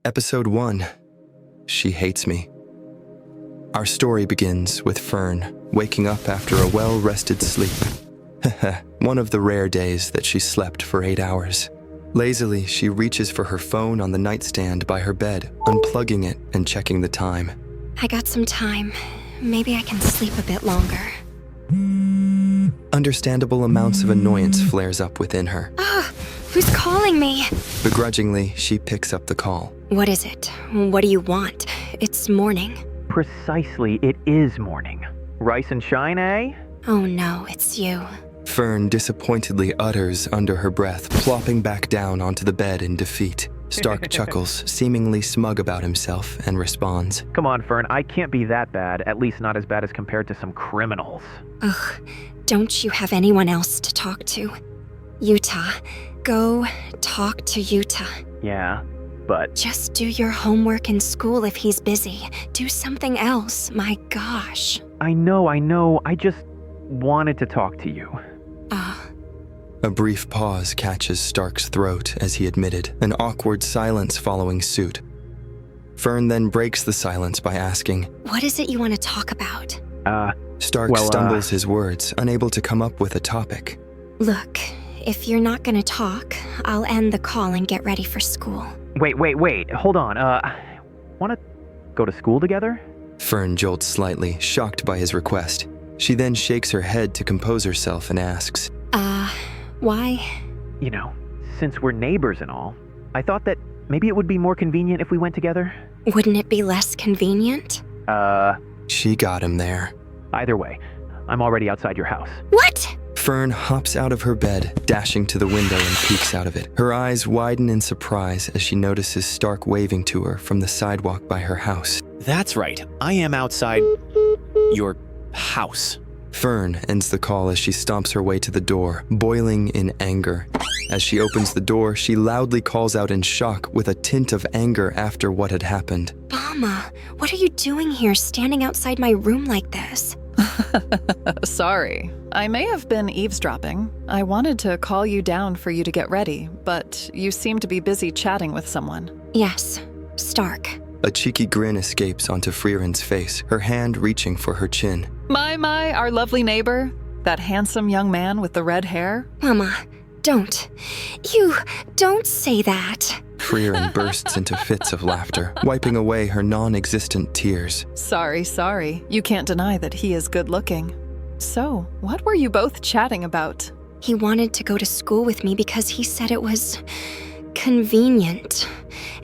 Episode 1. She Hates Me. Our story begins with Fern waking up after a well-rested sleep. One of the rare days that she slept for 8 hours. Lazily, she reaches for her phone on the nightstand by her bed, unplugging it and checking the time. I got some time. Maybe I can sleep a bit longer. Understandable amounts of annoyance flares up within her. Ugh, who's calling me? Begrudgingly, she picks up the call. What is it? What do you want? It's morning. Precisely, it is morning. Rice and shine, eh? Oh no, it's you. Fern disappointedly utters under her breath, plopping back down onto the bed in defeat. Stark chuckles, seemingly smug about himself, and responds. Come on, Fern, I can't be that bad, at least not as bad as compared to some criminals. Ugh, don't you have anyone else to talk to? Utah. Go talk to Utah. Yeah, but... Just do your homework in school if he's busy. Do something else, my gosh. I know, I just wanted to talk to you. A brief pause catches Stark's throat as he admitted, an awkward silence following suit. Fern then breaks the silence by asking, What is it you want to talk about? Stark stumbles his words, unable to come up with a topic. Look, if you're not gonna talk, I'll end the call and get ready for school. Wait, hold on, wanna go to school together? Fern jolts slightly, shocked by his request. She then shakes her head to compose herself and asks, Why? You know, since we're neighbors and all, I thought that maybe it would be more convenient if we went together. Wouldn't it be less convenient? She got him there. Either way, I'm already outside your house. What? Fern hops out of her bed, dashing to the window and peeks out of it. Her eyes widen in surprise as she notices Stark waving to her from the sidewalk by her house. That's right, I am outside your house. Fern ends the call as she stomps her way to the door, boiling in anger. As she opens the door, she loudly calls out in shock with a tint of anger after what had happened. Mama, what are you doing here standing outside my room like this? Sorry. I may have been eavesdropping. I wanted to call you down for you to get ready, but you seem to be busy chatting with someone. Yes, Stark. A cheeky grin escapes onto Frieren's face, her hand reaching for her chin. My, our lovely neighbor? That handsome young man with the red hair? Mama, don't. You don't say that. Frieren bursts into fits of laughter, wiping away her non-existent tears. Sorry. You can't deny that he is good looking. So, what were you both chatting about? He wanted to go to school with me because he said it was convenient.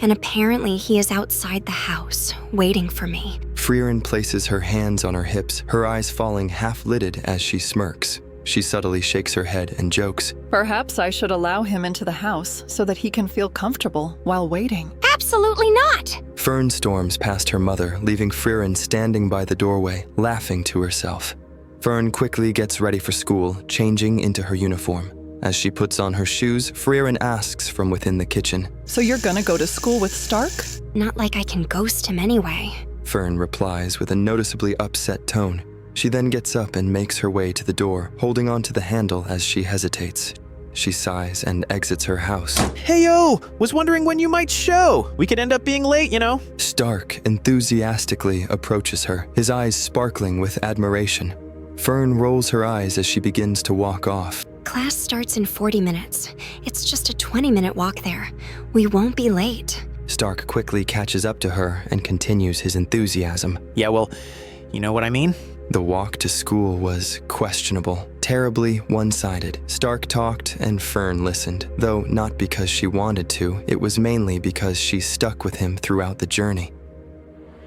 And apparently he is outside the house, waiting for me. Frieren places her hands on her hips, her eyes falling half-lidded as she smirks. She subtly shakes her head and jokes. Perhaps I should allow him into the house so that he can feel comfortable while waiting. Absolutely not! Fern storms past her mother, leaving Frieren standing by the doorway, laughing to herself. Fern quickly gets ready for school, changing into her uniform. As she puts on her shoes, Frieren asks from within the kitchen. So you're gonna go to school with Stark? Not like I can ghost him anyway. Fern replies with a noticeably upset tone. She then gets up and makes her way to the door, holding onto the handle as she hesitates. She sighs and exits her house. Heyo! Was wondering when you might show. We could end up being late, you know? Stark enthusiastically approaches her, his eyes sparkling with admiration. Fern rolls her eyes as she begins to walk off. Class starts in 40 minutes. It's just a 20-minute walk there. We won't be late. Stark quickly catches up to her and continues his enthusiasm. Yeah, well, you know what I mean? The walk to school was questionable, terribly one-sided. Stark talked and Fern listened, though not because she wanted to, it was mainly because she stuck with him throughout the journey.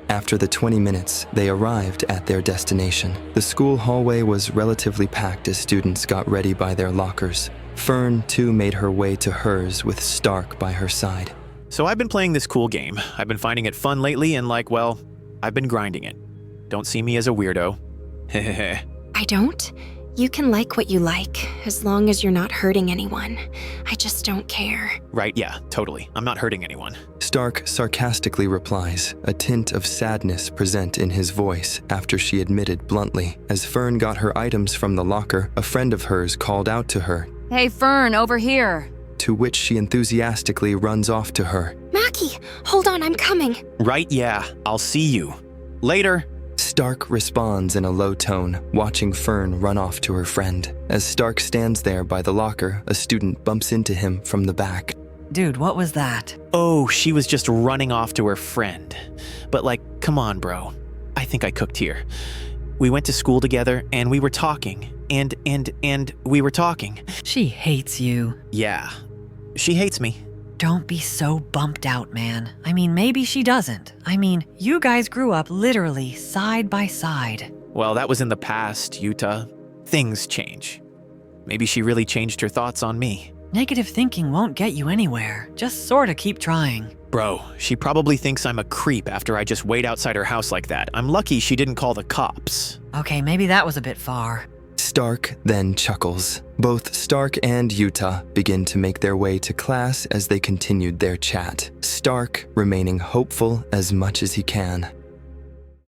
After the 20 minutes, they arrived at their destination. The school hallway was relatively packed as students got ready by their lockers. Fern, too, made her way to hers with Stark by her side. So I've been playing this cool game. I've been finding it fun lately and I've been grinding it. Don't see me as a weirdo. Hehehe. I don't? You can like what you like, as long as you're not hurting anyone. I just don't care. Right, yeah, totally. I'm not hurting anyone. Stark sarcastically replies, a tint of sadness present in his voice after she admitted bluntly. As Fern got her items from the locker, a friend of hers called out to her. Hey, Fern, over here. To which she enthusiastically runs off to her. Matt! Maki, hold on, I'm coming. Right, yeah. I'll see you. Later. Stark responds in a low tone, watching Fern run off to her friend. As Stark stands there by the locker, a student bumps into him from the back. Dude, what was that? Oh, she was just running off to her friend. But come on, bro. I think I cooked here. We went to school together, and we were talking. And we were talking. She hates you. Yeah. She hates me. Don't be so bumped out, man. I mean, maybe she doesn't. I mean, you guys grew up literally side by side. Well, that was in the past, Yuta. Things change. Maybe she really changed her thoughts on me. Negative thinking won't get you anywhere. Just sorta keep trying. Bro, she probably thinks I'm a creep after I just wait outside her house like that. I'm lucky she didn't call the cops. Okay, maybe that was a bit far. Stark then chuckles. Both Stark and Yuta begin to make their way to class as they continued their chat. Stark remaining hopeful as much as he can.